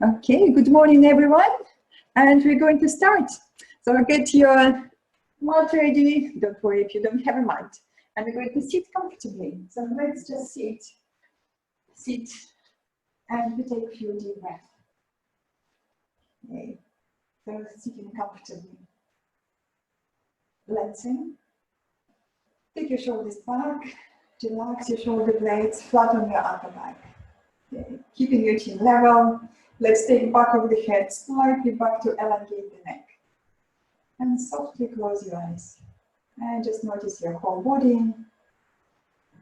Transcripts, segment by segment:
Okay, good morning everyone, and we're going to start. So get your mat ready, don't worry if you don't have a mat, and we're going to sit comfortably. So let's just sit, and we take a few deep breaths. Okay, so sitting comfortably. Let's in. Take your shoulders back, relax your shoulder blades, flatten your upper back. Okay. Keeping your chin level. Let's take back of the head slightly back to elongate the neck. And softly close your eyes. And just notice your whole body,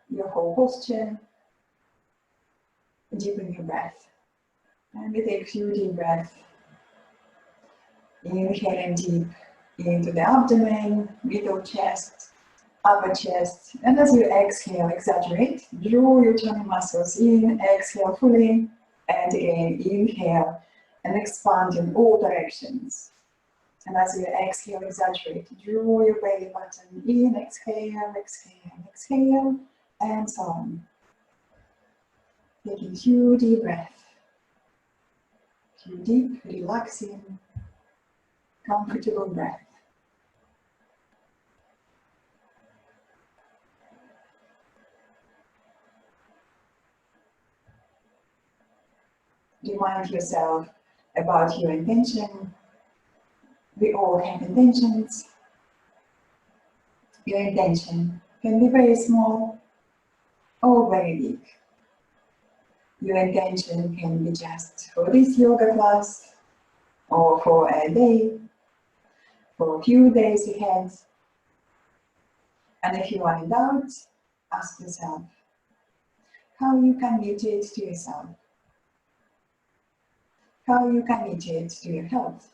your whole posture. Deepen your breath. And we take a few deep breaths. Inhaling deep into the abdomen, middle chest, upper chest. And as you exhale, exaggerate. Draw your tummy muscles in, exhale fully. And again, inhale and expand in all directions. And as you exhale, exaggerate. Draw your belly button in, exhale, exhale, exhale, and so on. Taking few deep breaths. Few deep, relaxing, comfortable breath. Remind yourself about your intention. We all have intentions. Your intention can be very small or very big. Your intention can be just for this yoga class, or for a day, for a few days ahead. And if you are in doubt, ask yourself how you committed to yourself, how you committed to your health.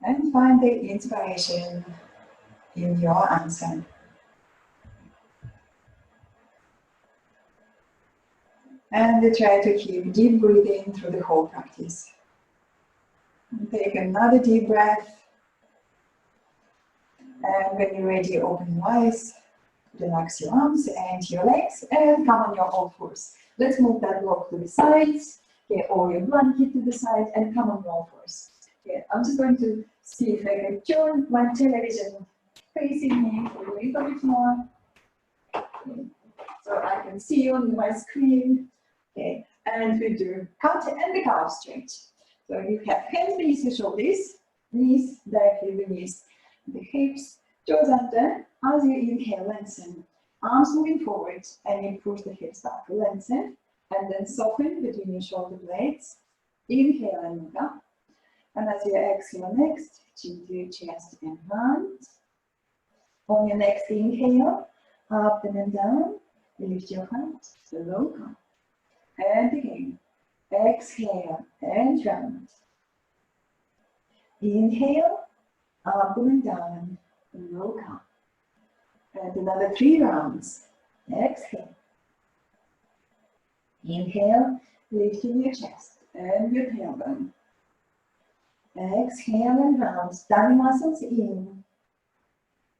And find the inspiration in your answer. And we try to keep deep breathing through the whole practice. And take another deep breath. And when you're ready, open your eyes, relax your arms and your legs, and come on your all fours. Let's move that block to the sides, get all your blanket to the side, and come on your all fours. Okay, I'm just going to see if I can turn my television facing me for a little bit more. Okay. So I can see you on my screen. Okay, and we do cat and the calf stretch. So you have hands beneath your shoulders, knees directly beneath the hips, toes under. As you inhale, lengthen. Arms moving forward, and you push the hips back. Lengthen, and then soften between your shoulder blades. Inhale and move up. And as you exhale next, chin to your chest and hands. On your next inhale, up and down, lift your heart, low come. And again, exhale and round. Inhale, up and down, low come. And another 3 rounds. Exhale. Inhale, lifting your chest and your tailbone. Exhale and round, tummy muscles in.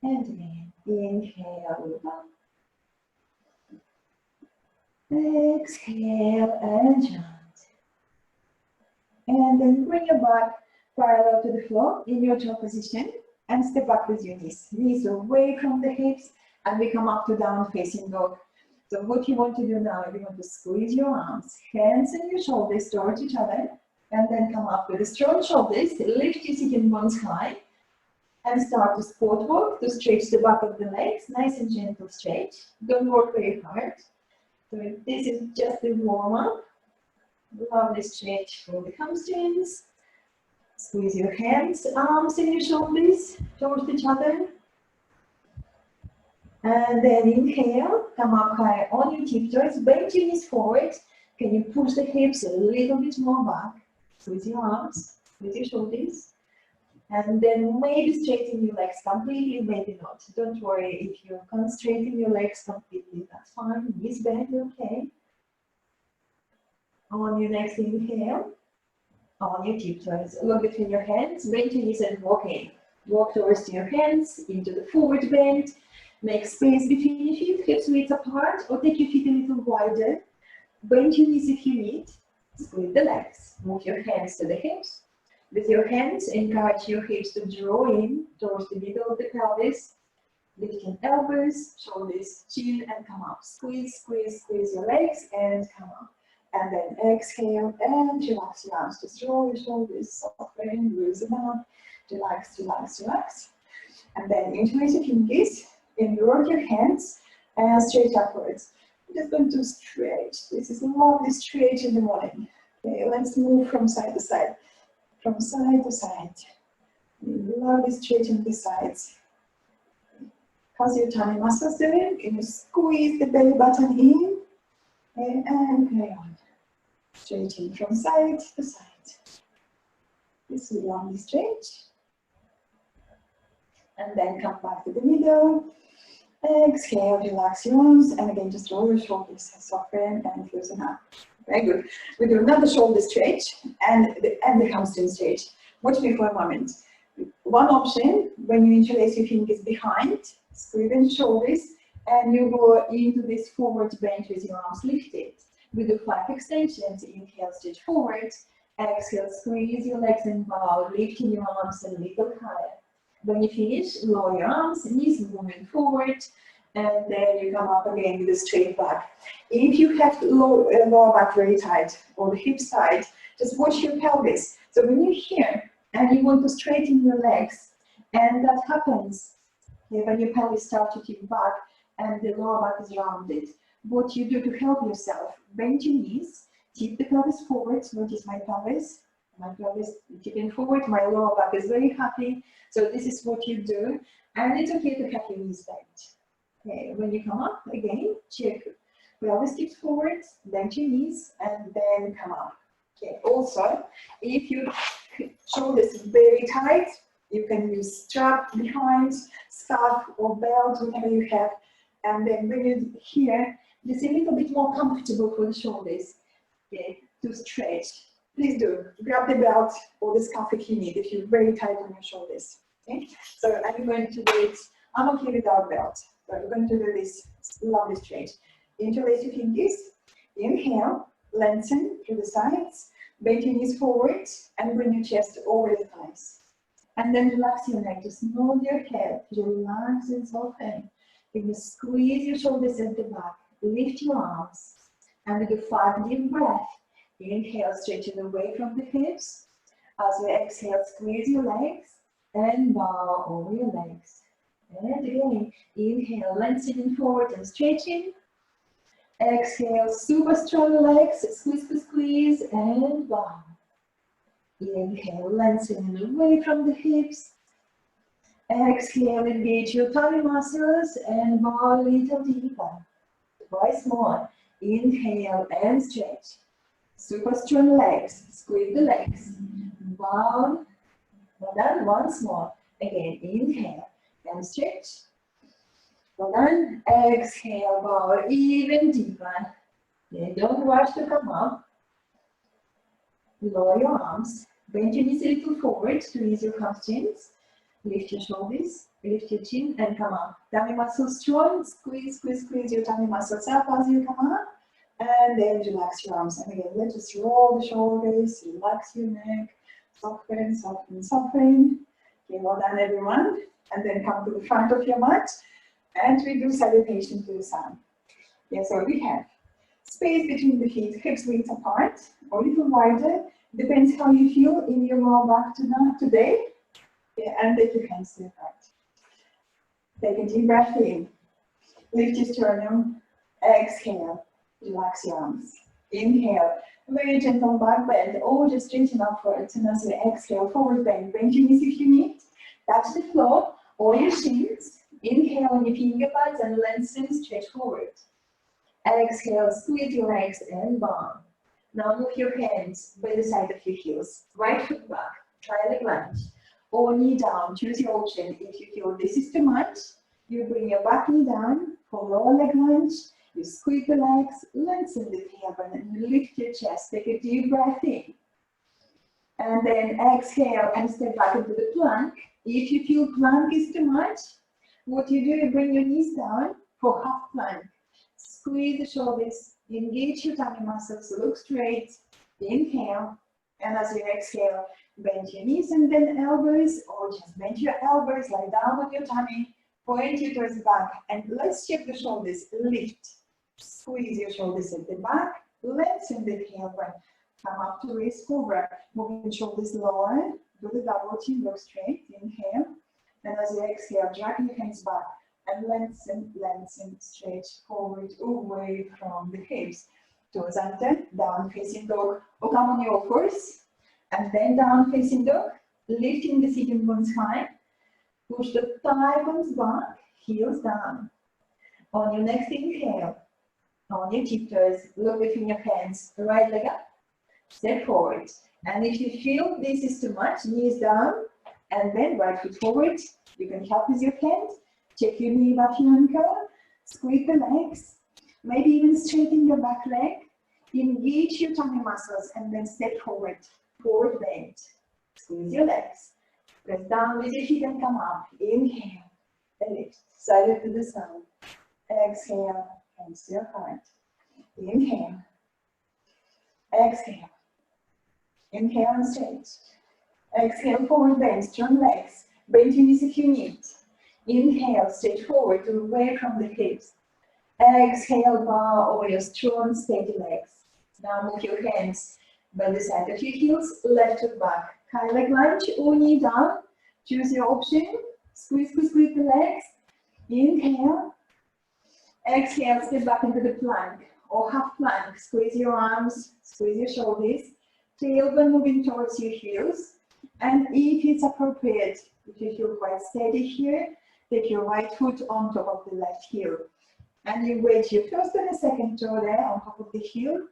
And again, inhale, up. Exhale and round. And then bring your back parallel to the floor in your jaw position and step back with your knees. Knees away from the hips, and we come up to down facing dog. So what you want to do now, you want to squeeze your arms, hands and your shoulders towards each other, and then come up with the strong shoulders, lift your sitting bones high, and start to sport walk to stretch the back of the legs, nice and gentle stretch. Don't work very hard. So this is just a warm-up. Lovely stretch for the hamstrings. Squeeze your hands, arms and your shoulders towards each other. And then inhale, come up high on your tiptoes, bend your knees forward. Can you push the hips a little bit more back? Squeeze your arms, with your shoulders. And then maybe straighten your legs completely, maybe not. Don't worry if you can't straighten your legs completely, that's fine. Knees bend, okay. On your next inhale, on your tiptoes, look between your hands, bend your knees and walk in. Walk towards your hands, into the forward bend. Make space between your feet, hips width apart, or take your feet a little wider. Bend your knees if you need. Squeeze the legs. Move your hands to the hips. With your hands, encourage your hips to draw in towards the middle of the pelvis. Lifting elbows, shoulders, chin, and come up. Squeeze, squeeze, squeeze your legs and come up. And then exhale and relax your arms. Just roll your shoulders, soften, loosen up. Relax, relax, relax. And then interlace your fingers, invert your hands, and stretch upwards. We're just going to stretch. This is a lovely stretch in the morning. Okay, let's move from side to side. From side to side. Lovely stretch on the sides. How's your tummy muscles doing? Can you squeeze the belly button in? And carry on. Stretching from side to side. This is a lovely stretch. And then come back to the middle. Exhale, relax your arms. And again, just roll your shoulders, soften and loosen up. Very good. We do another shoulder stretch and the hamstring stretch. Watch me for a moment. One option, when you interlace your fingers behind, squeeze the shoulders, and you go into this forward bend with your arms lifted. We do 5 extensions. Inhale, stretch forward. Exhale, squeeze your legs and bow, lifting your arms a little higher. When you finish, lower your arms, knees moving forward, and then you come up again with a straight back. If you have lower back very tight or the hips tight, just watch your pelvis. So when you're here and you want to straighten your legs, and that happens when your pelvis starts to tip back and the lower back is rounded, what you do to help yourself, bend your knees, tip the pelvis forward. Notice my pelvis tipping forward, my lower back is very happy. So this is what you do, and it's okay to have your knees bent. Okay, when you come up, again, check. Pelvis tips forward, bend your knees, and then come up. Okay, also, if your shoulders are very tight, you can use strap behind, scarf or belt, whatever you have, and then bring it here, just a little bit more comfortable for the shoulders, okay, to stretch. Please do, grab the belt or the scarf if you need, if you're very tight on your shoulders. Okay? So I'm going to do it, I'm okay without belt. So I'm going to do this lovely stretch. Interlace your fingers, inhale, lengthen through the sides, bend your knees forward and bring your chest over the thighs. And then relax your neck, just nod your head, relax and soften. You squeeze your shoulders at the back, lift your arms, and with a 5 deep breath. Inhale, stretching away from the hips. As you exhale, squeeze your legs and bow over your legs. And again, inhale, lengthening forward and stretching. Exhale, super strong legs, squeeze, squeeze, squeeze, and bow. Inhale, lengthening away from the hips. Exhale, engage your tummy muscles and bow a little deeper. Twice more. Inhale and stretch. Super strong legs, squeeze the legs, bow, well done, once more, again, inhale and stretch, well done, exhale, bow even deeper, okay, don't rush to come up, lower your arms, bend your knees a little forward to ease your hamstrings, lift your shoulders, lift your chin and come up, tummy muscles strong, squeeze, squeeze, squeeze your tummy muscles up as you come up. And then relax your arms. And again, let's just roll the shoulders, relax your neck, soften, soften, soften. Okay, well done everyone. And then come to the front of your mat. And we do salutation to the sun. Yeah, so we have space between the feet, hips width apart, or a little wider. Depends how you feel in your lower back today. Yeah, and take your hands to the front. Take a deep breath in. Lift your sternum. Exhale. Relax your arms. Inhale, very gentle back bend, or just straighten upwards. And as you exhale, forward bend. Bend your knees if you need. Touch the floor or your shins. Inhale on your finger pads and lengthen, stretch forward. Exhale, squeeze your legs and bow. Now move your hands by the side of your heels. Right foot back, try leg lunge. Or knee down, choose your option. If you feel this is too much, you bring your back knee down for lower leg lunge. You squeeze the legs, lengthen the tailbone, and you lift your chest. Take a deep breath in. And then exhale and step back into the plank. If you feel plank is too much, what you do, you bring your knees down for half plank. Squeeze the shoulders, engage your tummy muscles, look straight, Inhale, and as you exhale, bend your knees and then elbows, or just bend your elbows, lie down on your tummy, point your toes back, and let's check the shoulders. Lift, squeeze your shoulders at the back, lengthen the tailbone, come up to raise cobra, moving shoulders lower, do the double chin, look straight, inhale, and as you exhale, drag your hands back, and lengthen, stretch forward, away from the hips. Toes under, down facing dog, or come on your fours, and then down facing dog, lifting the sitting bones high, push the thigh bones back, heels down. On your next inhale, on your tiptoes, look between your hands, right leg up, step forward. And if you feel this is too much, knees down, and then right foot forward, you can help with your hand, check your knee above your ankle, squeeze the legs, maybe even straighten your back leg, engage your tummy muscles, and then step forward, forward bend, squeeze your legs, press down with your feet and come up, inhale, and lift, side to the side, exhale, hands to your heart, inhale, exhale, inhale and stretch, exhale, forward bend, strong legs, bend your knees if you need, inhale, stretch forward, away from the hips, exhale, bow over your strong, steady legs. Now move your hands by the side of your heels, left foot back, high leg lunge or knee down. Choose your option. Squeeze, squeeze, squeeze the legs. Inhale. Exhale, step back into the plank or half plank. Squeeze your arms, squeeze your shoulders. Tailbone moving towards your heels. And if it's appropriate, if you feel quite steady here, take your right foot on top of the left heel. And you wedge your first and the second toe there on top of the heel.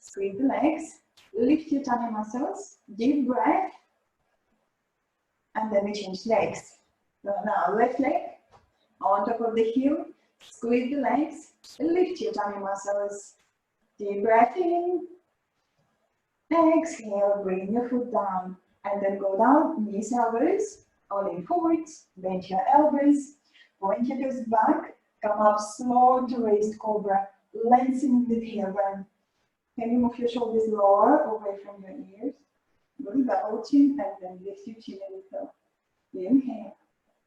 Squeeze the legs, lift your tummy muscles, deep breath, and then we change legs. So now left leg on top of the heel, squeeze the legs, lift your tummy muscles, deep breath in, exhale, bring your foot down, and then go down, knees, elbows, or lean forward, bend your elbows, point your toes back, come up slow to raised cobra, lengthening the tailbone. Can you move your shoulders lower, away from your ears? Go to double chin and then lift your chin a little. Inhale.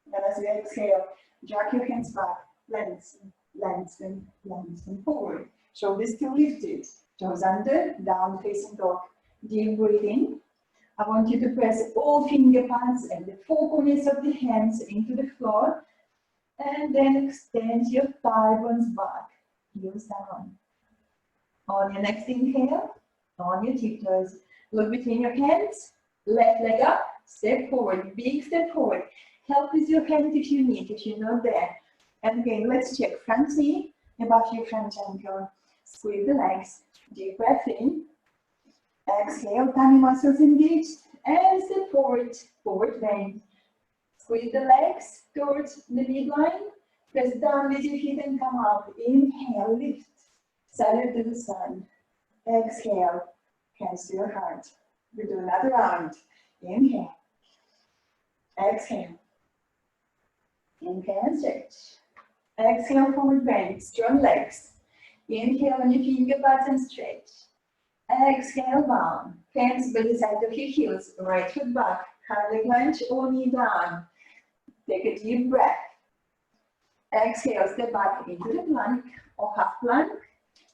And as you exhale, drag your hands back, lengthen, lengthen, lengthen forward. Shoulders still lifted. Toes under, down facing dog. Deep breathing. I want you to press all finger pads and the four corners of the hands into the floor. And then extend your thigh bones back, heels down. On your next inhale, on your tiptoes, look between your hands, left leg up, step forward, big step forward. Help with your hand if you need, if you're not there. And again, let's check front knee above your front ankle. Squeeze the legs, deep breath in. Exhale, tummy muscles engaged, and step forward, forward bend. Squeeze the legs towards the midline. Press down with your feet and come up. Inhale, lift. Side to the side. Exhale, hands to your heart. We do another round. Inhale. Exhale. Inhale and stretch. Exhale, forward bend. Strong legs. Inhale on your finger pads and stretch. Exhale, bow. Hands by the side of your heels. Right foot back. High leg lunge or knee down. Take a deep breath. Exhale, step back into the plank or half plank.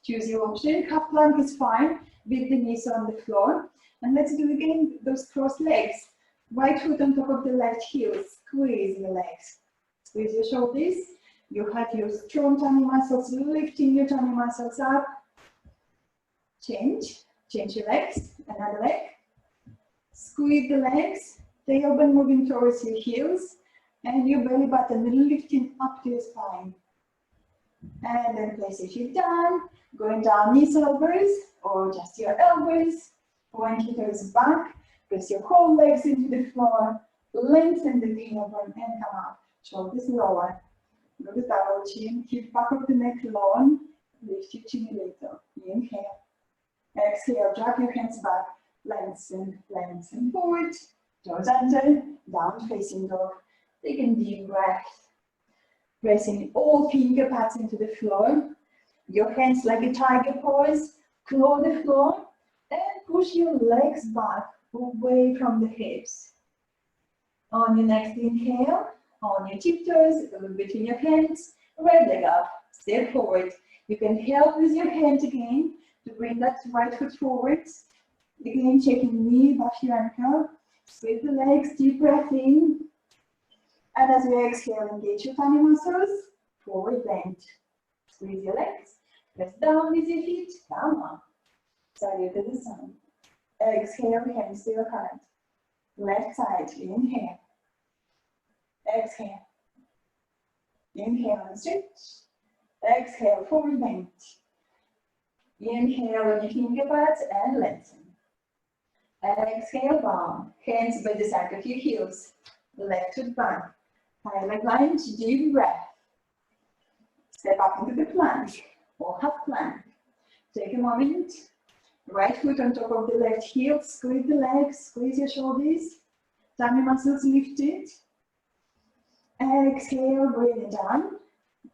Choose your option. Half plank is fine with the knees on the floor. And let's do again those crossed legs. Right foot on top of the left heel. Squeeze your legs. Squeeze your shoulders. You have your strong tummy muscles, lifting your tummy muscles up. Change your legs. Another leg. Squeeze the legs. Tailbone moving towards your heels. And your belly button lifting up to your spine. And then place your feet down, going down knees, elbows, or just your elbows. Point your toes back, press your whole legs into the floor, lengthen the tailbone and come up. Shoulders lower. Go to double chin, keep back of the neck long, lift your chin a little. Inhale. Exhale, drag your hands back, lengthen, lengthen forward. Toes under, down facing dog. Take a deep breath. Pressing all finger pads into the floor. Your hands like a tiger pose. Claw the floor. And push your legs back, away from the hips. On your next inhale, on your tiptoes, look between your hands, right leg up, step forward. You can help with your hand again to bring that right foot forward. Again, checking knee above your ankle. Squeeze the legs, deep breath in. And as you exhale, engage your tummy muscles, forward bend. Squeeze your legs, press down with your feet, come up. Salute to the sun. Exhale, hands to your heart. Left side, inhale. Exhale. Inhale and stretch. Exhale, forward bend. Inhale on your finger pads and lengthen. Exhale, bow. Hands by the side of your heels. Left foot back. High leg lunge, deep breath. Step up into the plank or half plank. Take a moment. Right foot on top of the left heel. Squeeze the legs, squeeze your shoulders. Tummy muscles lifted. Exhale, bring it down.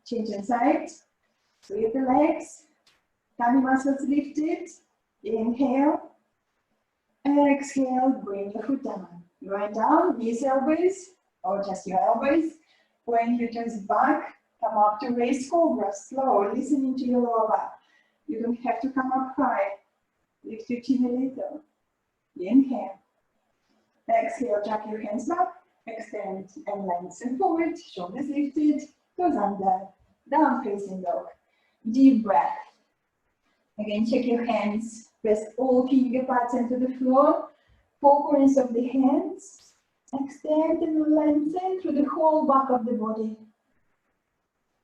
Change inside. Squeeze the legs. Tummy muscles lifted. Inhale. Exhale, bring your foot down. Going down, knees, elbows, or just your elbows. Point your toes back. Come up to raised cobra. Slow, listening to your lower back. You don't have to come up high. Lift your chin a little. Inhale. Exhale, tuck your hands back. Extend and lengthen forward. Shoulders lifted. Toes under. Down facing dog. Deep breath. Again, check your hands. Press all finger pads into the floor. Four corners of the hands. Extend and lengthen through the whole back of the body.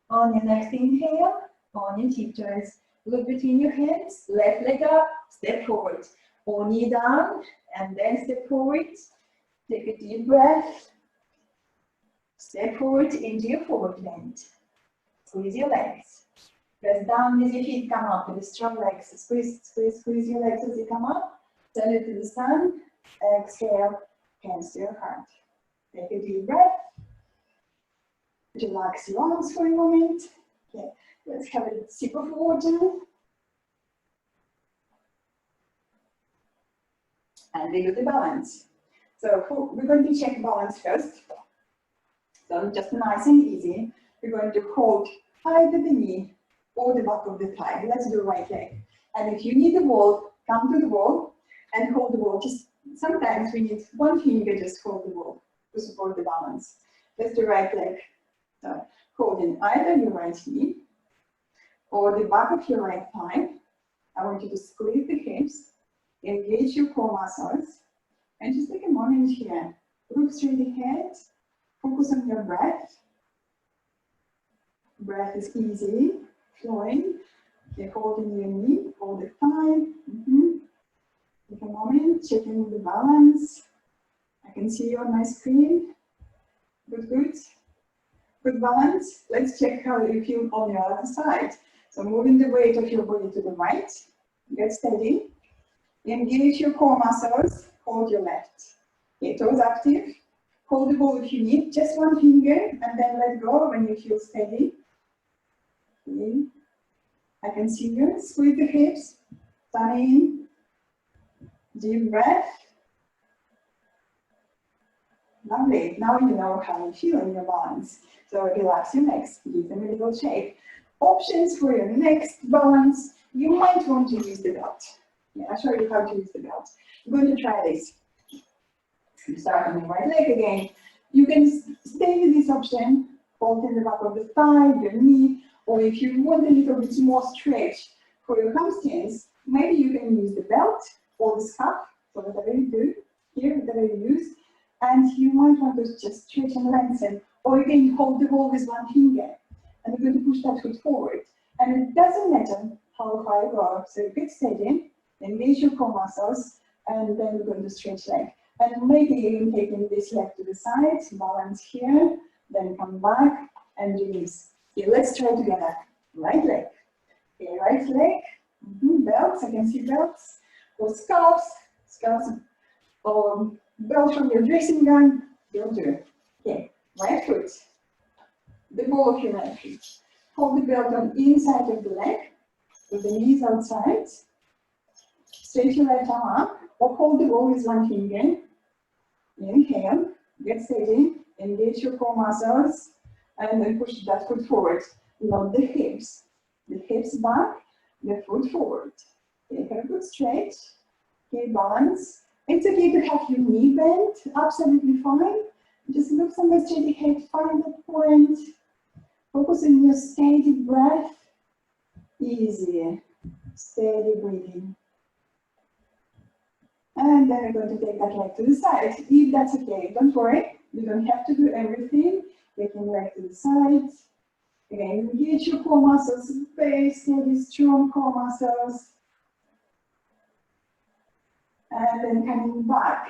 On your next inhale, on your tiptoes, look between your hands. Left leg up, step forward. Or knee down, and then step forward. Take a deep breath. Step forward into your forward bend. Squeeze your legs. Press down with your feet, come up with strong legs. Squeeze, squeeze, squeeze your legs as you come up. Salute to the sun. Exhale, hands to your heart. Take a deep breath. Relax your arms for a moment. Okay, let's have a sip of water. And we do the balance. So we're going to check balance first. So just nice and easy. We're going to hold either the knee or the back of the thigh. Let's do right leg. And if you need the wall, come to the wall and hold the wall. Just sometimes we need one finger, just hold the wall to support the balance. Let's do right leg. So holding either your right knee or the back of your right thigh. I want you to squeeze the hips, engage your core muscles, and just take a moment here. Look straight ahead, focus on your breath. Breath is easy, flowing. Okay, holding your knee, hold the thigh. Take a moment, checking the balance. I can see you on my screen. Good, good. Good balance. Let's check how you feel on the other side. So moving the weight of your body to the right. Get steady. Engage your core muscles. Hold your left. Okay, toes active. Hold the ball if you need. Just one finger and then let go when you feel steady. Okay. I can see you. Squeeze the hips. Tummy in. Deep breath. Lovely. Now you know how you feel in your balance. So relax your legs, give them a little shake. Options for your next balance, you might want to use the belt. Yeah, I'll show you how to use the belt. I'm going to try this. You start on the right leg again. You can stay with this option, hold in the back of the thigh, your knee, or if you want a little bit more stretch for your hamstrings, maybe you can use the belt or the scarf, so whatever you do here, whatever you use. And you might want to just stretch and lengthen, or you can hold the ball with one finger, and you're going to push that foot forward. And it doesn't matter how far you go, so you get steady, engage your core muscles, and then we're going to stretch leg. And maybe even taking this leg to the side, balance here, then come back and release. Okay, let's try together. Right leg. Okay, right leg. Belts, I can see belts, or scarves, or belt from your dressing gown, you'll do. Okay, right foot, the ball of your right foot. Hold the belt on inside of the leg, with the knees outside. Stretch your right arm up or hold the ball with one finger. Inhale, get steady, engage your core muscles, and then push that foot forward. Not the hips. The hips back, the foot forward. Okay, have a good stretch. Okay, balance. It's okay to have your knee bent, absolutely fine. Just look somewhere steady head, find that point. Focus on your steady breath. Easy, steady breathing. And then we're going to take that leg to the side. If that's okay, don't worry. You don't have to do everything. Taking leg to the side. Again, engage your core muscles, very steady, strong core muscles. And then coming back.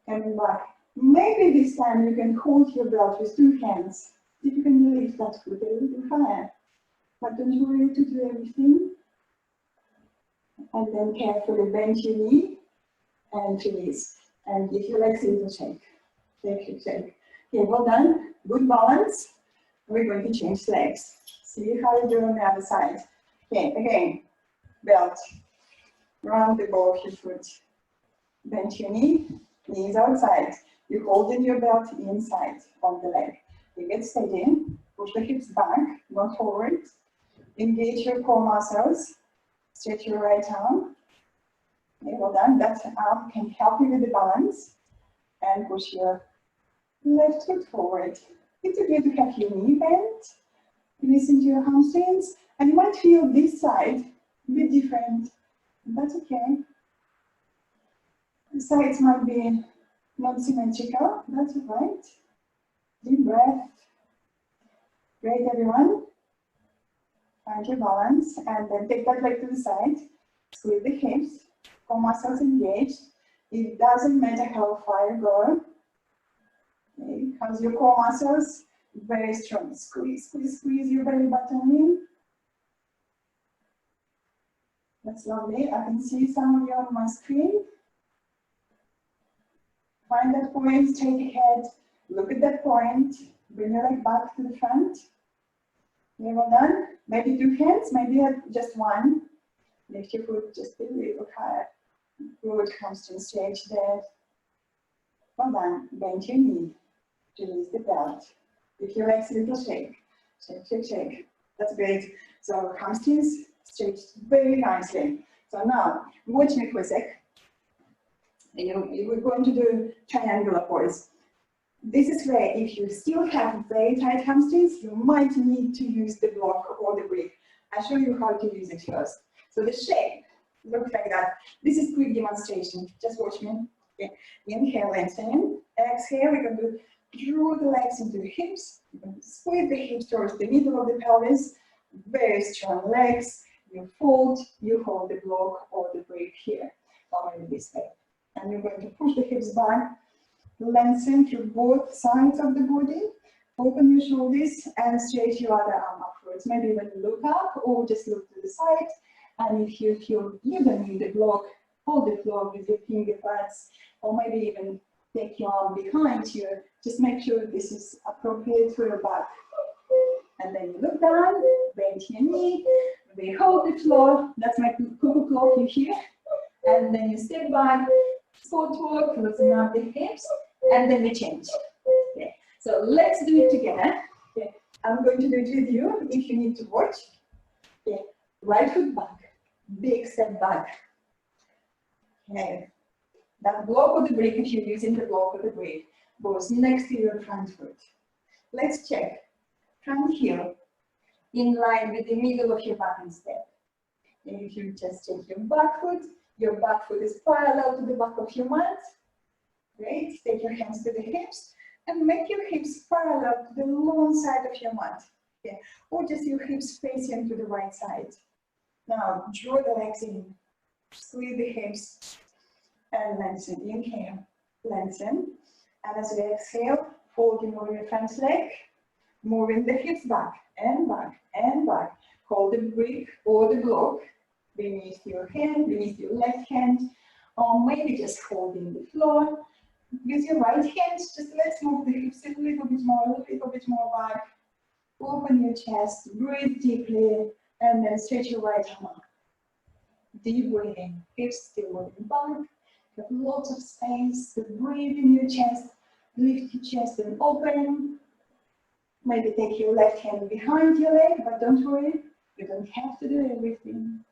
Coming back. Maybe this time you can hold your belt with two hands. If you can lift that foot a little higher. But don't worry to do everything. And then carefully bend your knee and release. And give your legs a little shake. Shake. Okay, well done. Good balance. We're going to change legs. See how you do on the other side. Okay, again, belt. Round the ball of your foot. Bend your knee, knees outside. You hold in your belt inside of the leg. You get steady, push the hips back, not forward. Engage your core muscles. Stretch your right arm. Okay, well done. That arm can help you with the balance. And push your left foot forward. It's okay to have your knee bent. Listen to your hamstrings. And you might feel this side a bit different. That's okay. The sides might be not symmetrical. That's all right. Deep breath. Great, everyone. Find your balance. And then take that leg to the side. Squeeze the hips. Core muscles engaged. It doesn't matter how far you go. Okay, how's your core muscles? Very strong. Squeeze your belly button in. That's lovely. I can see some of you on my screen. Find that point, straight ahead. Look at that point. Bring your leg back to the front. Okay, well done. Maybe two hands, maybe just one. Lift your foot just a little higher. Good hamstring stretch there. Well done. Bend your knee. Release the belt. Give your legs a little shake. Shake. That's great. So hamstrings stretched very nicely. So now, watch me for a sec. We're going to do triangular pose. This is where if you still have very tight hamstrings, you might need to use the block or the brick. I'll show you how to use it first. So the shape looks like that. This is quick demonstration. Just watch me. Okay. Inhale, lengthen. Exhale, we're going to draw the legs into the hips. You're going to squeeze the hips towards the middle of the pelvis. Very strong legs. You fold, you hold the block or the brick here. Or maybe this way. And you're going to push the hips back. Lengthen through both sides of the body. Open your shoulders and stretch your other arm upwards. Maybe even look up or just look to the side. And if you feel you don't need the block, hold the block with your finger pads, or maybe even take your arm behind you. Just make sure this is appropriate for your back. And then you look down, bend your knee, we hold the floor. That's my cuckoo clock you hear. And then you step back, spot walk, loosen up the hips, and then we change. Okay. So let's do it together. Okay. I'm going to do it with you if you need to watch. Okay. Right foot back, big step back. Okay. That block of the brick, if you're using the block of the brick, goes next to your front foot. Let's check. Front heel in line with the middle of your back and step. And if you just take your back foot is parallel to the back of your mat. Great. Take your hands to the hips and make your hips parallel to the long side of your mat. Okay. Or just your hips facing to the right side. Now draw the legs in, squeeze the hips, and lengthen. Inhale, lengthen. And as you exhale, folding over your front leg, moving the hips back and back and back. Hold the brick or the block beneath your hand, beneath your left hand, or maybe just holding the floor. Use your right hand, just let's move the hips a little bit more back. Open your chest, breathe deeply, and then stretch your right arm up. Deep breathing. Hips still moving back. You have lots of space to breathe in your chest. Lift your chest and open. Maybe take your left hand behind your leg, but don't worry, you don't have to do everything.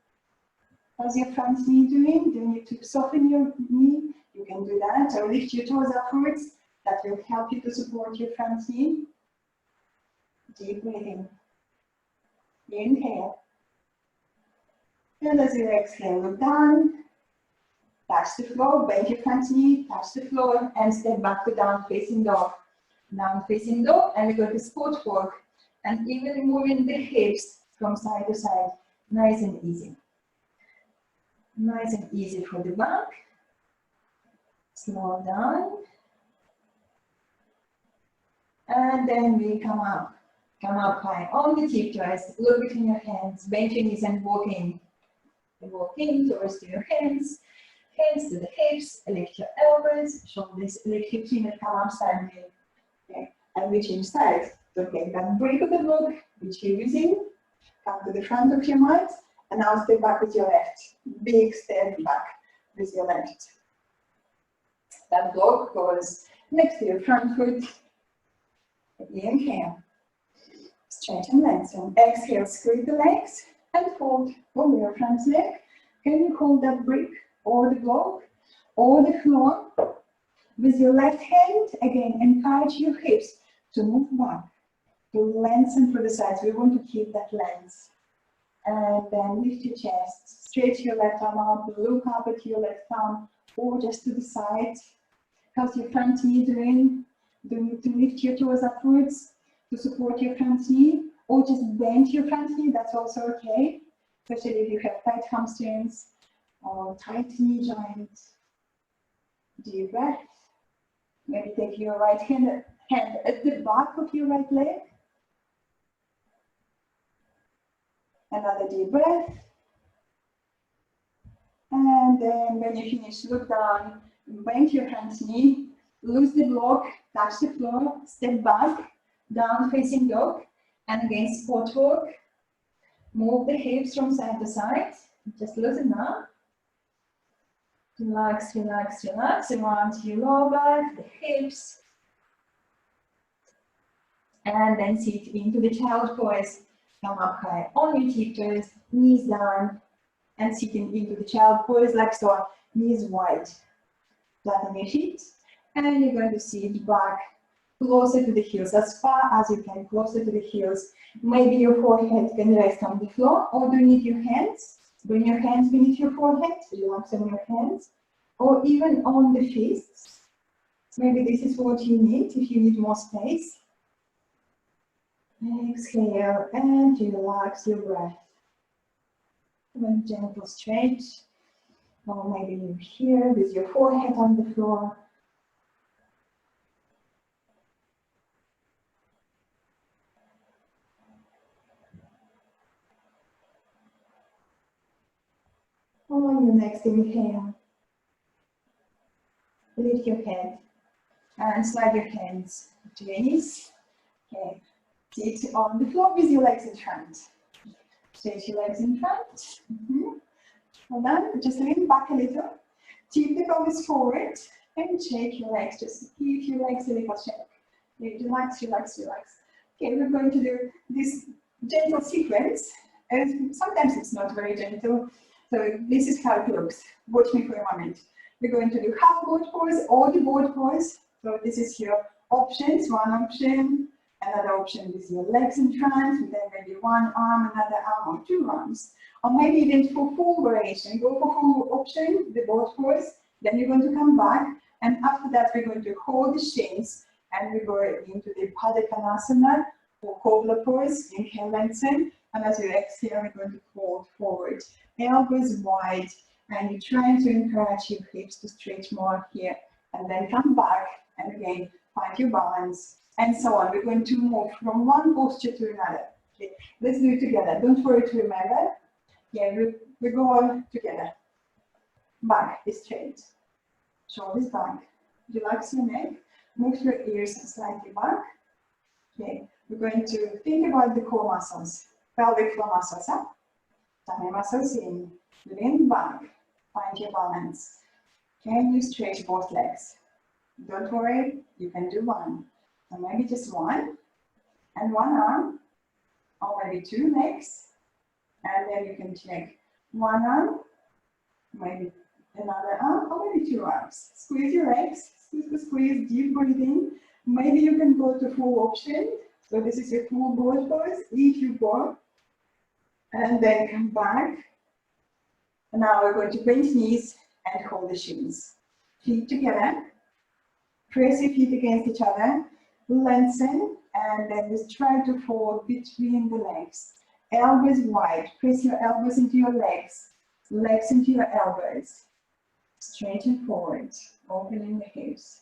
How's your front knee doing? Do you need to soften your knee? You can do that, or lift your toes upwards. That will help you to support your front knee. Deep breathing. Inhale. And as you exhale, look down. Touch the floor, bend your front knee, touch the floor, and step back to down facing dog. Down facing dog, and we go to spot walk. And even moving the hips from side to side. Nice and easy. Nice and easy for the back. Slow down. And then we come up high on the tiptoes. Look between your hands, bend your knees and walk in. Walk in towards your hands. Hands to the hips, lift your elbows, shoulders, lift your chin and come up standing. Okay, and we change sides. So take that break of the block, which you're using. Come to the front of your mat, and now step back with your left. Big step back with your left. That block goes next to your front foot. Inhale. Stretch and lengthen. Exhale, squeeze the legs and fold over your front leg. Can you hold that brick or the block or the floor? With your left hand, again, encourage your hips to move back, to lengthen through the sides. We want to keep that length. And then lift your chest, stretch your left arm up, look up at your left arm, or just to the side. How's your front knee doing? Do you need to lift your toes upwards to support your front knee? Or just bend your front knee, that's also okay. Especially if you have tight hamstrings or tight knee joints. Deep breath. Maybe take your right hand at the back of your right leg. Another deep breath. And then when you finish, look down, bend your front knee, loose the block, touch the floor, step back, down facing dog, and again spot walk. Move the hips from side to side, just loosen up. Relax, relax, relax around your lower back, the hips. And then sit into the child pose. Come up high on your tiptoes, knees down, and sitting into the child pose like so, knees wide. Flatten your feet, and you're going to sit back closer to the heels, as far as you can, closer to the heels. Maybe your forehead can rest on the floor, or do you need your hands? Bring your hands beneath your forehead, relax on your hands, or even on the fists. Maybe this is what you need if you need more space. Exhale and relax your breath. One gentle stretch, or maybe you're here with your forehead on the floor. On your next inhale, lift your head and slide your hands to your knees. Okay. Sit on the floor with your legs in front. Stretch your legs in front. Hold on, just lean back a little. Tip the pelvis forward and shake your legs. Just give your legs a little shake. Relax, relax, relax. Okay, we're going to do this gentle sequence. And sometimes it's not very gentle. So this is how it looks. Watch me for a moment. We're going to do half board pose or the board pose. So this is your options. One option, another option with your legs in front, and then maybe one arm, another arm, or two arms. Or maybe even for full variation. Go for full option, the board pose. Then you're going to come back, and after that we're going to hold the shins, and we go into the Padasana or Cobra pose. Inhale, lengthen, and as you exhale, we're going to fold forward. Elbows wide, and you're trying to encourage your hips to stretch more here, and then come back, and again, find your balance, and so on. We're going to move from one posture to another. Okay, let's do it together. Don't worry to remember. Yeah, we go on together. Back is straight. Shoulders back. Relax your neck. Move your ears slightly back. Okay, we're going to think about the core muscles. Pelvic floor muscles, huh? Tummy muscles in. Lean back, find your balance. Can you stretch both legs? Don't worry, you can do one. So maybe just one, and one arm, or maybe two legs, and then you can take one arm, maybe another arm, or maybe two arms. Squeeze your legs, squeeze, deep breathing. Maybe you can go to full option. So this is your full boat pose, if you go. And then come back. And now we're going to bend knees and hold the shins. Feet together. Press your feet against each other. Lengthen, and then just try to fall between the legs. Elbows wide. Press your elbows into your legs. Legs into your elbows. Straighten forward. Opening the hips.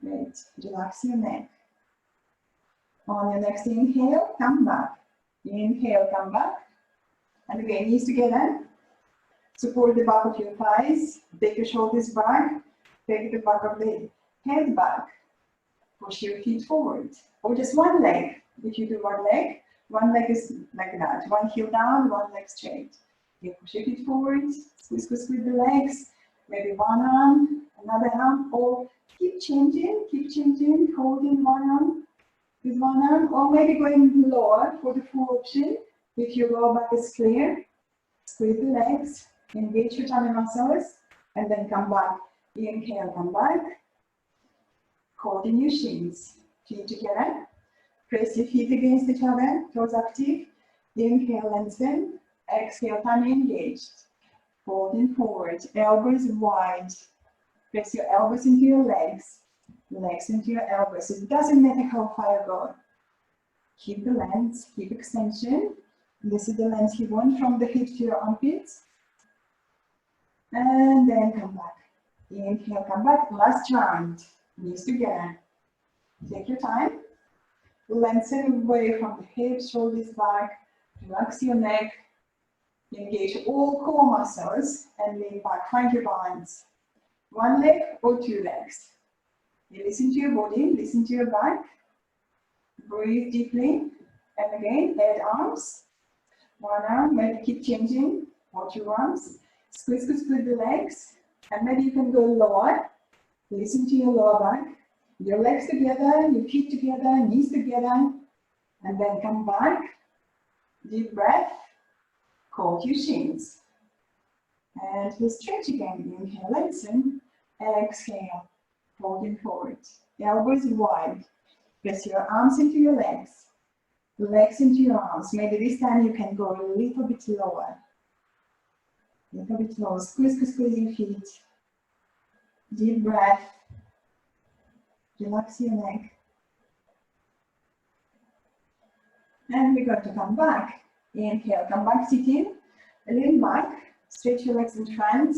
Great. Relax your neck. On your next inhale, come back. Inhale, come back. And again, knees together. Support the back of your thighs. Take your shoulders back. Take the back of the head back. Push your feet forward. Or just one leg. If you do one leg is like that. One heel down, one leg straight. You push your feet forward. Squeeze, squeeze, squeeze the legs. Maybe one arm, another arm, or keep changing, holding one arm with one arm, or maybe going lower for the full option. If your lower back is clear, squeeze the legs, engage your tummy muscles, and then come back. Inhale, come back. Holding your shins, feet together. Press your feet against each other, toes active. Inhale, lengthen. Exhale, tummy engaged. Folding forward, elbows wide. Press your elbows into your legs, legs into your elbows. It doesn't matter how far you go. Keep the length, keep extension. This is the length you want from the hips to your armpits. And then come back. Inhale, come back. Last round. Knees together. Take your time. Lengthen away from the hips, shoulders back. Relax your neck. Engage all core muscles and lean back. Find your balance. One leg or two legs. You listen to your body, listen to your back. Breathe deeply. And again, add arms. One arm, maybe keep changing. Or two arms. Squeeze, squeeze, squeeze the legs. And maybe you can go lower. Listen to your lower back. Your legs together, your feet together, knees together. And then come back. Deep breath. Hold your shins. And we'll stretch again. Inhale, lengthen. Exhale, folding forward. Elbows wide. Press your arms into your legs. Legs into your arms. Maybe this time you can go a little bit lower. Little bit lower. Squeeze, squeeze, squeeze your feet. Deep breath. Relax your neck. And we're going to come back. Inhale, come back, sitting. Lean back. Stretch your legs in front.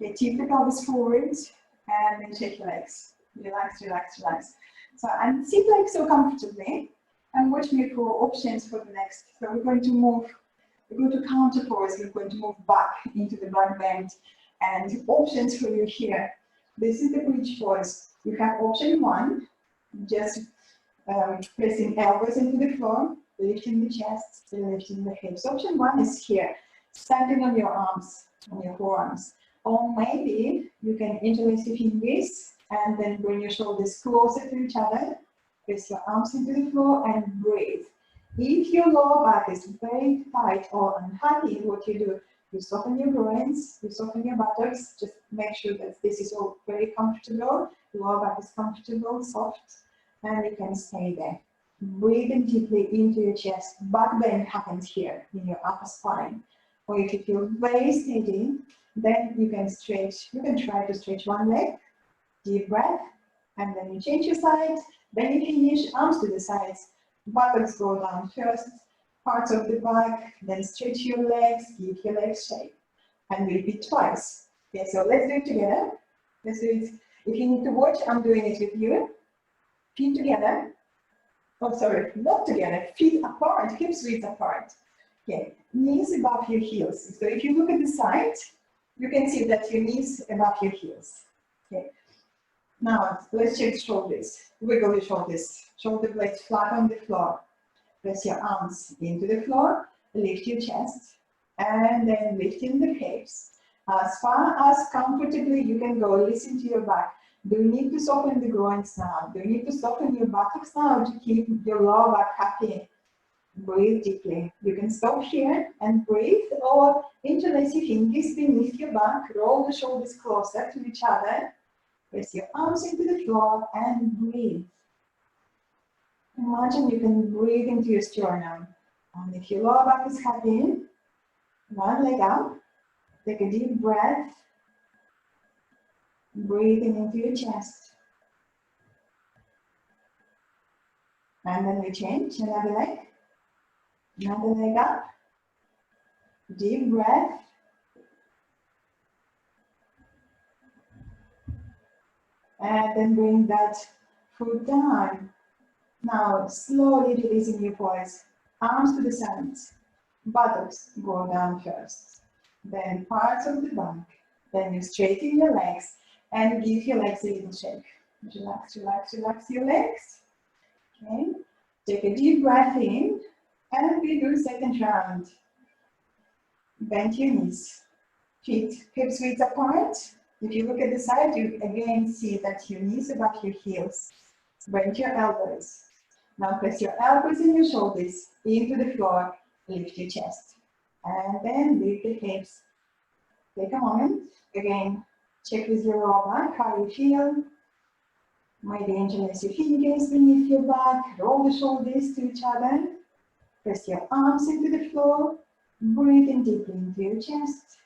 Okay, tip the pelvis forward and then shake your legs. Relax, relax, relax. So, and sit like so comfortably and watch me for options for the next. So we're going to move, we're going to counter pose, we're going to move back into the back bend and options for you here. This is the bridge pose. You have option one, just pressing elbows into the floor, lifting the chest, lifting the hips. Option one is here, standing on your arms, on your forearms. Or maybe you can interlace your fingers and then bring your shoulders closer to each other. Press your arms into the floor and breathe. If your lower back is very tight or unhappy, what you do, you soften your groins, you soften your buttocks. Just make sure that this is all very comfortable. Lower back is comfortable, soft, and you can stay there. Breathing deeply into your chest. Back bend happens here in your upper spine. Or if you feel very steady, then you can stretch. You can try to stretch one leg. Deep breath, and then you change your side. Then you finish, arms to the sides. Buttocks go down first. Parts of the back. Then stretch your legs. Give your legs shape. And repeat twice. Okay, so let's do it together. Let's do it. If you need to watch, I'm doing it with you. Feet together. Oh, sorry, not together. Feet apart. Hips width apart. Okay, knees above your heels. So if you look at the side, you can see that your knees above your heels. Okay. Now let's check shoulders. Wiggle your shoulders. Shoulder blades flat on the floor. Press your arms into the floor. Lift your chest. And then lifting the hips. As far as comfortably you can go, listen to your back. Do you need to soften the groins now? Do you need to soften your buttocks now to keep your lower back happy? Breathe deeply. You can stop here and breathe, or interlace your fingers beneath your back, roll the shoulders closer to each other, press your arms into the floor and breathe. Imagine you can breathe into your sternum. And if your lower back is happy, one leg up, take a deep breath, breathing into your chest. And then we change, another leg up, deep breath. And then bring that foot down. Now, slowly releasing your voice, arms to the sides, buttocks go down first, then parts of the back, then you straighten your legs and give your legs a little shake. Relax, relax, relax your legs. Okay, take a deep breath in and we do second round. Bend your knees, feet hips width apart. If you look at the side, you again see that your knees above your heels. Bend your elbows. Now press your elbows and your shoulders into the floor, lift your chest. And then lift the hips. Take a moment, again, check with your lower back how you feel. Maybe interlace your fingers beneath your back, roll the shoulders to each other. Press your arms into the floor, breathing deeply into your chest.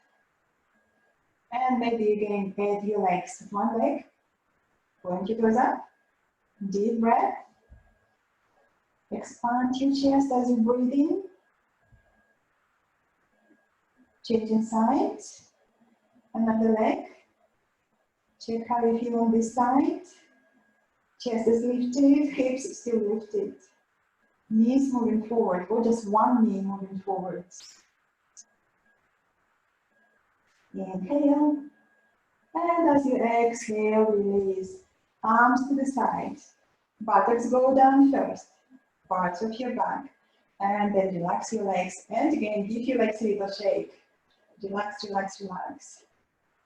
And maybe again, add your legs. One leg, point your toes up, deep breath. Expand your chest as you breathe in. Changing sides. Another leg. Check how you feel on this side. Chest is lifted, hips still lifted. Knees moving forward, or just one knee moving forwards. Inhale. And as you exhale, release. Arms to the side. Buttocks go down first. Parts of your back, and then relax your legs, and again give your legs a little shake. Relax, relax, relax.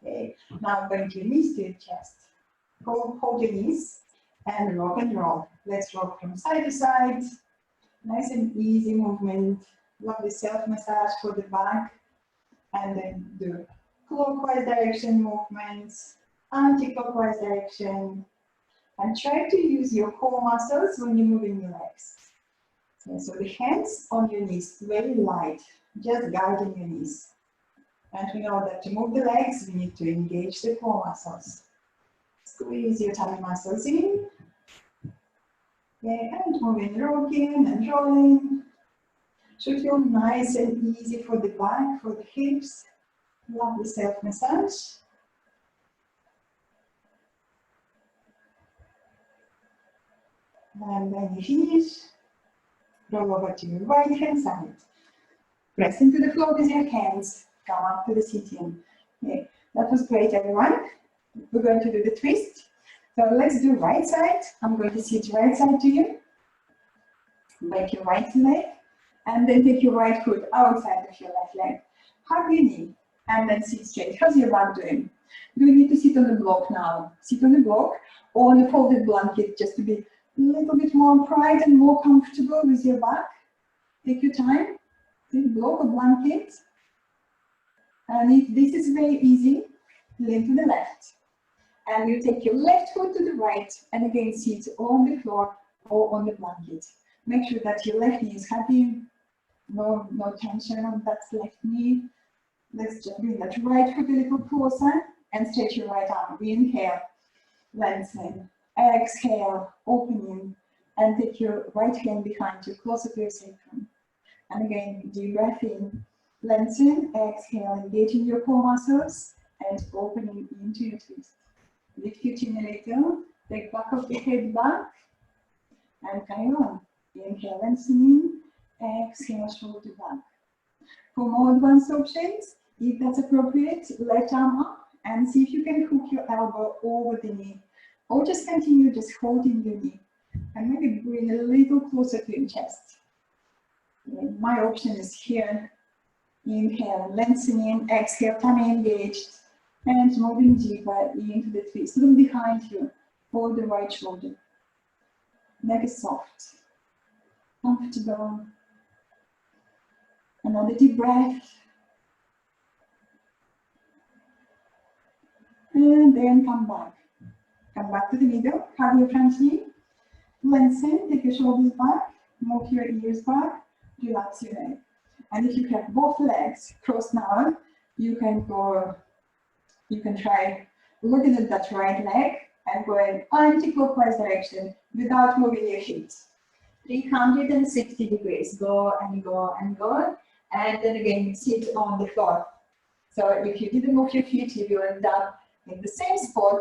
Okay, now bring your knees to your chest. Hold your knees and roll. Let's rock from side to side. Nice and easy movement. Lovely self massage for the back, and then do clockwise direction movements, anti-clockwise direction, and try to use your core muscles when you're moving your legs. Okay, so the hands on your knees, very light, just guiding your knees. And we know that to move the legs, we need to engage the core muscles. Squeeze your tummy muscles in. Okay, and moving, rocking and rolling. Should feel nice and easy for the back, for the hips. Lovely self-massage. And then you finish. Roll over to your right hand side. Press into the floor with your hands. Come up to the sitting. Okay, that was great, everyone. We're going to do the twist. So let's do right side. I'm going to sit right side to you. Make your right leg. And then take your right foot outside of your left leg. Hug your knee. And then sit straight. How's your back doing? Do you need to sit on the block now? Sit on the block or on the folded blanket just to be a little bit more upright and more comfortable with your back. Take your time. Take block or blanket. And if this is very easy, lean to the left. And you take your left foot to the right and again sit on the floor or on the blanket. Make sure that your left knee is happy. No tension on that left knee. Let's just bring that right foot a little closer and stretch your right arm. Inhale, lengthen. Exhale, opening. And take your right hand behind you, closer to your sacrum. And again, deep breath in. Lengthen, exhale, engaging your core muscles and opening into your twist. Lift your chin a little, take back of the head back, and carry on. Inhale, lengthening, exhale, shoulder back. For more advanced options, if that's appropriate, left arm up and see if you can hook your elbow over the knee, or just continue just holding your knee, and maybe bring a little closer to your chest. My option is here. Inhale, lengthening. Exhale, tummy engaged. And moving deeper into the twist. Look behind you for the right shoulder. Neck is soft, comfortable. Another deep breath. And then come back. Come back to the middle. Hug your front knee. Lengthen, take your shoulders back. Move your ears back. Relax your neck. And if you have both legs crossed now, you can go, you can try looking at that right leg and go in anti-clockwise direction without moving your hips. 360 degrees, go and go and go. And then again, sit on the floor. So if you didn't move your feet, you will end up in the same spot,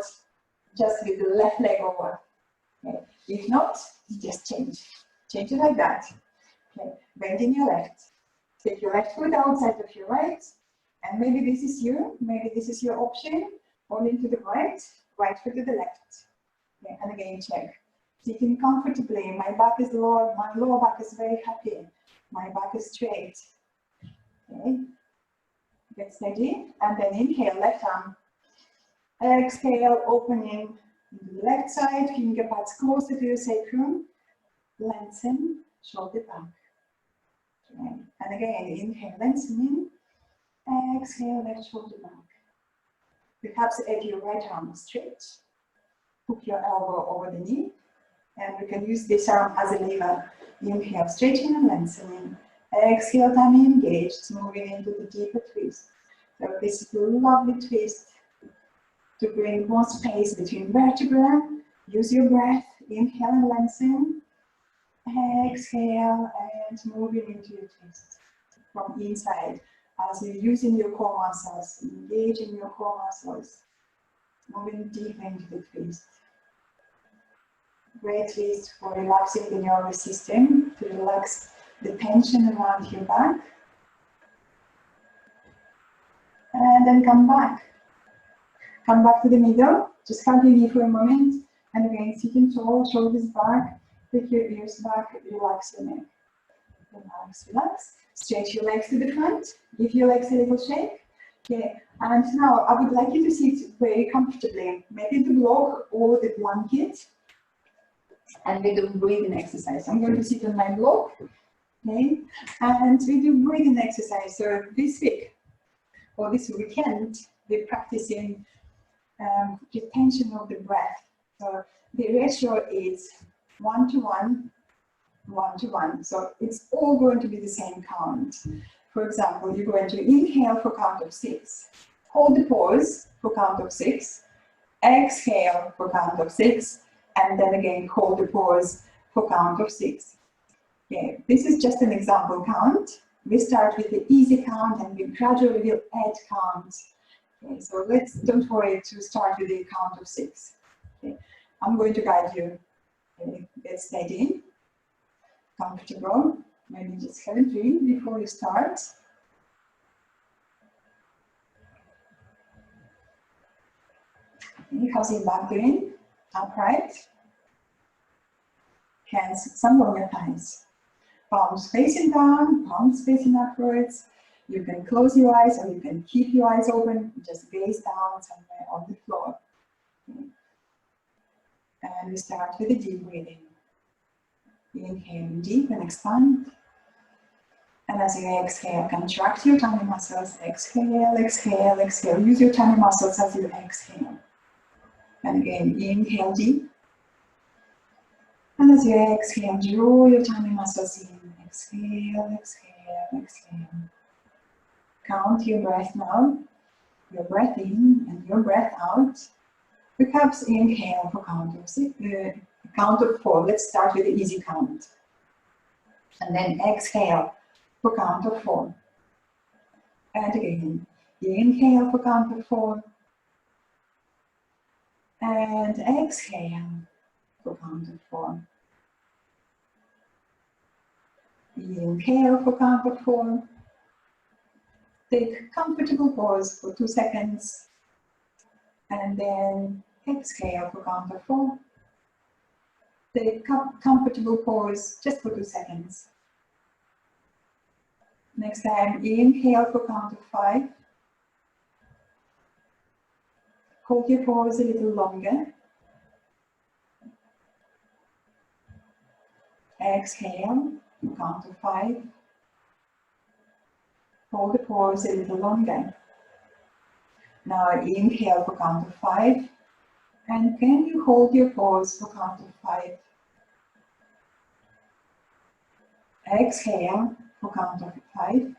just with the left leg over. Okay. If not, just change. Change it like that. Okay. Bending your left. Take your left foot outside of your right. And maybe this is you, maybe this is your option. Only to the right, right foot to the left. Okay. And again, check. Sitting comfortably, my back is lower, my lower back is very happy. My back is straight. Okay. Get steady, and then inhale, left arm. Exhale, opening to the left side, finger pads closer to your sacrum. Lengthen, shoulder back. Okay. And again, inhale, lengthening. Exhale, left shoulder back. Perhaps add your right arm straight. Hook your elbow over the knee. And we can use this arm as a lever. Inhale, stretching and lengthening. Exhale, tummy engaged, moving into the deeper twist. So this is a lovely twist to bring more space between vertebrae. Use your breath. Inhale and lengthen. Exhale and moving into your twist from inside. As you're using your core muscles, engaging your core muscles, moving deeper into the twist. Great twist for relaxing the nervous system, to relax the tension around your back. And then come back. Come back to the middle. Just hug your knee for a moment. And again, sitting tall, shoulders back, take your ears back, relax your neck. Relax, relax. Stretch your legs to the front. Give your legs a little shake. Okay. And now I would like you to sit very comfortably. Maybe the block or the blanket. And we do breathing exercise. I'm going to sit on my block. Okay. And we do breathing exercise. So this week, or this weekend, we're practicing retention of the breath. So the ratio is 1 to 1, 1 to 1. So it's all going to be the same count. For example, you're going to inhale for count of 6. Hold the pause for count of 6. Exhale for count of 6. And then again, hold the pause for count of 6. Okay, this is just an example count. We start with the easy count and we gradually will add counts. Okay, so don't worry to start with the count of 6. Okay, I'm going to guide you. Okay, get steady, comfortable. Maybe just have a drink before you start. Okay, how's your back doing? Upright. Hands somewhere on your thighs. Palms facing down, palms facing upwards. You can close your eyes or you can keep your eyes open. Just gaze down somewhere on the floor. Okay. And we start with a deep breathing. Inhale deep and expand. And as you exhale, contract your tummy muscles. Exhale, exhale, exhale. Use your tummy muscles as you exhale. And again, inhale deep. And as you exhale, draw your tummy muscles in. Exhale, exhale, exhale. Count your breath now. Your breath in and your breath out. Perhaps inhale for count of 6, count of 4. Let's start with the easy count. And then exhale for count of 4. And again, inhale for count of 4. And exhale for count of 4. Inhale for count of 4. Take comfortable pause for 2 seconds. And then exhale for count of 4. Take comfortable pause just for 2 seconds. Next time, inhale for count of 5. Hold your pause a little longer. Exhale for count of 5. Hold the pause a little longer. Now inhale for count of 5. And can you hold your pause for count of 5? Exhale for count of 5.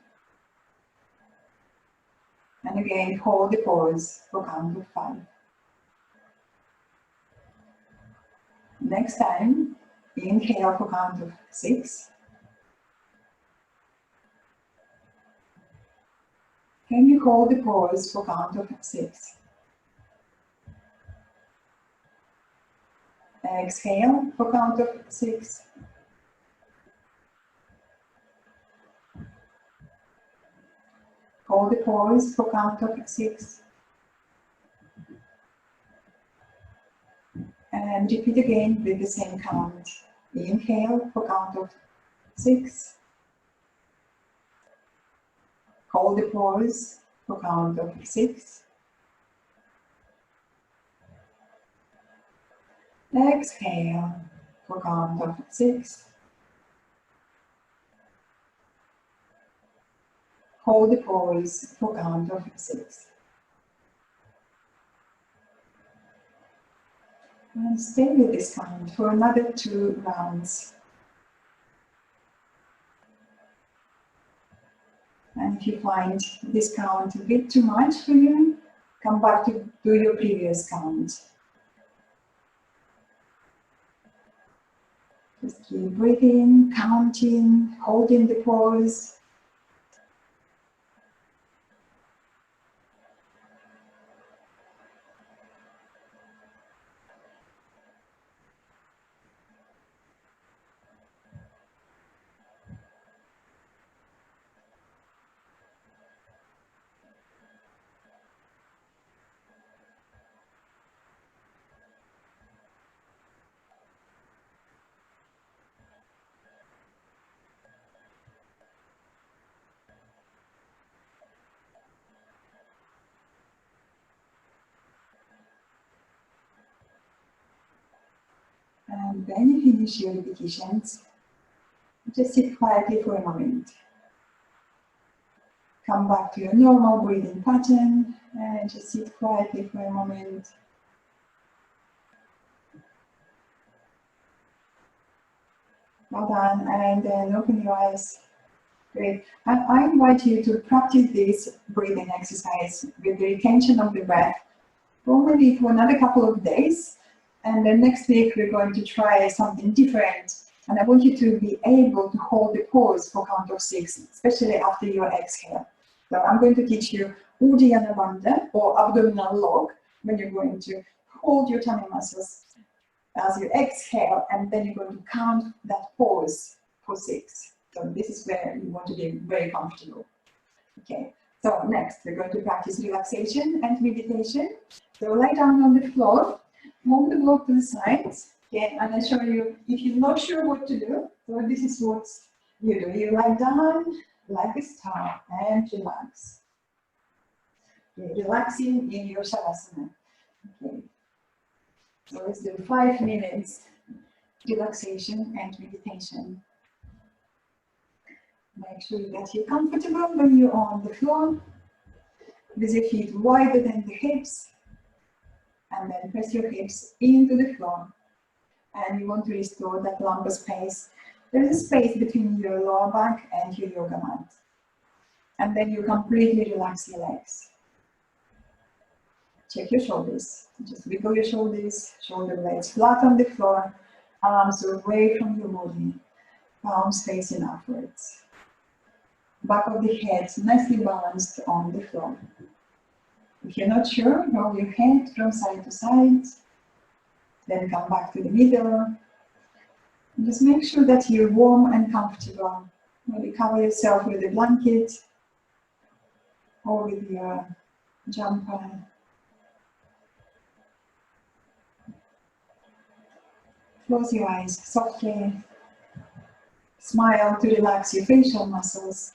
And again, hold the pause for count of 5. Next time, inhale for count of 6. Can you hold the pause for count of 6? Exhale for count of 6. Hold the pause for count of 6. And repeat again with the same count. Inhale for count of 6. Hold the pause for count of 6. Exhale for count of 6. Hold the pause for count of 6. And stay with this count for another 2 rounds. And if you find this count a bit too much for you, come back to do your previous count. Just keep breathing, counting, holding the pause. And when you finish your repetitions, just sit quietly for a moment. Come back to your normal breathing pattern and just sit quietly for a moment. Well done, and then open your eyes. Great. I invite you to practice this breathing exercise with the retention of the breath maybe for another couple of days. And then next week we're going to try something different. And I want you to be able to hold the pause for count of 6, especially after your exhale. So I'm going to teach you Uddiyana Bandha or abdominal lock, when you're going to hold your tummy muscles as you exhale, and then you're going to count that pause for 6. So this is where you want to be very comfortable. Okay, so next we're going to practice relaxation and meditation. So lie down on the floor, move the block to the sides, okay, and I'll show you, if you're not sure what to do, so this is what you do. You lie down like a star and relax. Okay, relaxing in your Shavasana. Okay. So let's do 5 minutes relaxation and meditation. Make sure that you're comfortable when you're on the floor, with your feet wider than the hips, and then press your hips into the floor. And you want to restore that lumbar space. There is a space between your lower back and your yoga mat. And then you completely relax your legs. Check your shoulders. Just wiggle your shoulders, shoulder blades flat on the floor, arms away from your body, palms facing upwards. Back of the head nicely balanced on the floor. If you're not sure, roll your head from side to side, then come back to the middle. And just make sure that you're warm and comfortable. Maybe cover yourself with a blanket or with your jumper. Close your eyes softly. Smile to relax your facial muscles.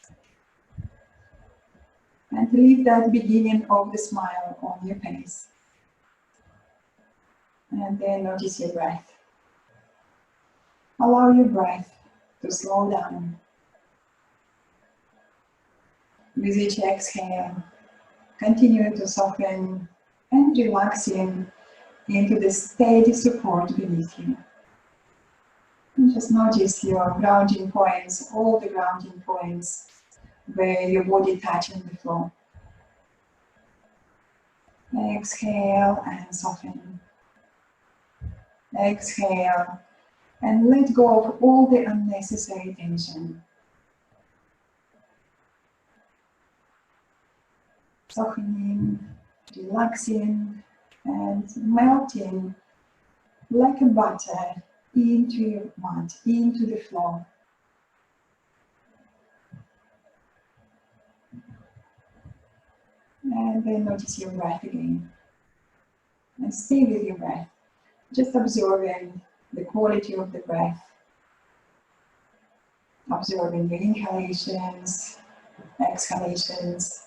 leave that beginning of the smile on your face. And then notice your breath. Allow your breath to slow down. With each exhale, continue to soften and relaxing into the steady support beneath you. And just notice your grounding points, all the grounding points where your body touching the floor. Exhale and soften. Exhale and let go of all the unnecessary tension. Softening, relaxing and melting like a butter into your mat, into the floor. And then notice your breath again. And stay with your breath, just observing the quality of the breath. Observing your inhalations, exhalations.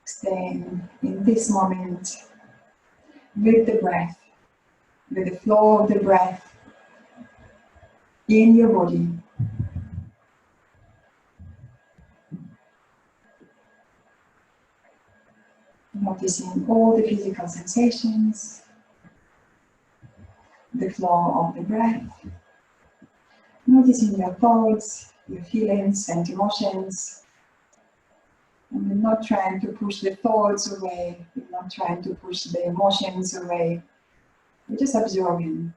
Staying in this moment with the breath, with the flow of the breath in your body. Noticing all the physical sensations, the flow of the breath. Noticing your thoughts, your feelings and emotions. And you're not trying to push the thoughts away, you're not trying to push the emotions away. You're just observing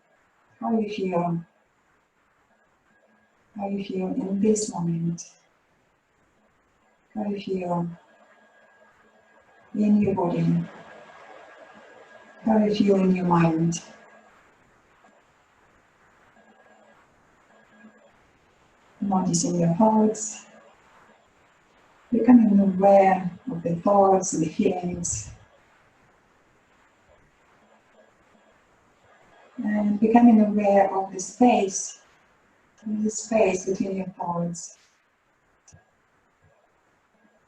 how you feel in this moment, how you feel in your body, how you feel in your mind. Noticing your thoughts, becoming aware of the thoughts, the feelings, and becoming aware of the space between your thoughts,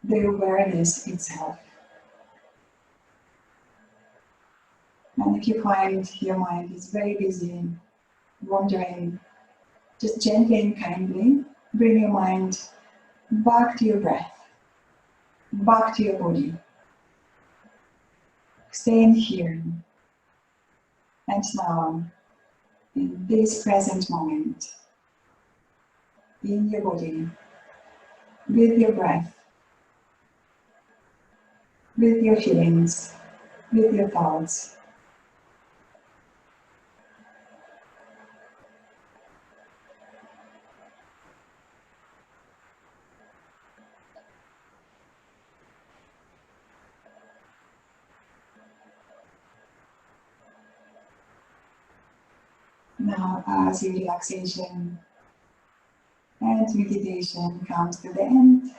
the awareness itself. And if you find your mind is very busy, wandering, just gently and kindly bring your mind back to your breath, back to your body. Staying here and now, in this present moment, in your body, with your breath, with your feelings, with your thoughts. Now, as your relaxation and meditation comes to the end,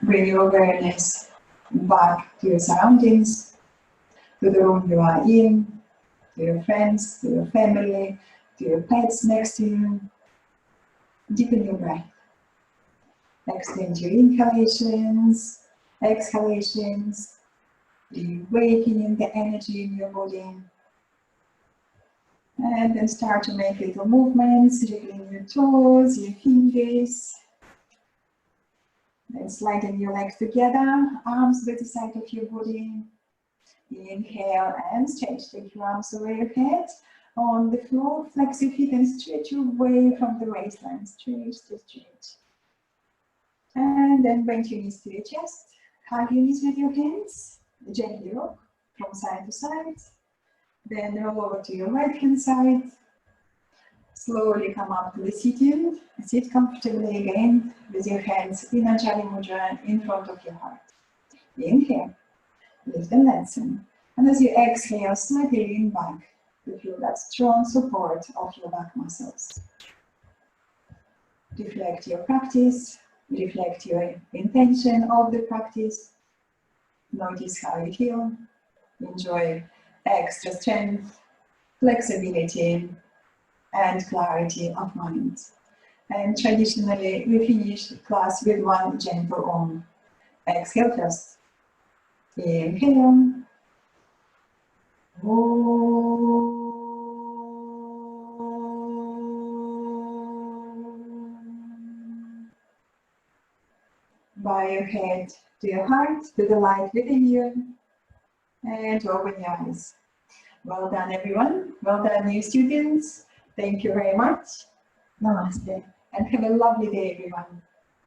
bring your awareness back to your surroundings, to the room you are in, to your friends, to your family, to your pets next to you. Deepen your breath. Extend your inhalations, exhalations, awakening the energy in your body. And then start to make little movements, jiggling your toes, your fingers. Then sliding your legs together, arms by the side of your body. Inhale and stretch. Take your arms away your head. On the floor, flex your feet and stretch away from the waistline. Stretch, stretch. And then bend your knees to your chest. Hug your knees with your hands. Gently rock from side to side. Then roll over to your right hand side. Slowly come up to the sitting. Sit comfortably again with your hands in Anjali Mudra in front of your heart. Inhale, lift and lengthen. And as you exhale, slightly lean back to feel that strong support of your back muscles. Reflect your practice, reflect your intention of the practice. Notice how you feel. Enjoy extra strength, flexibility, and clarity of mind. And traditionally, we finish class with one gentle Om. Exhale first. Inhale. Bow your head to your heart, to the light within you, and open your eyes. Well done, everyone. Well done, new students. Thank you very much. Namaste. And have a lovely day, everyone.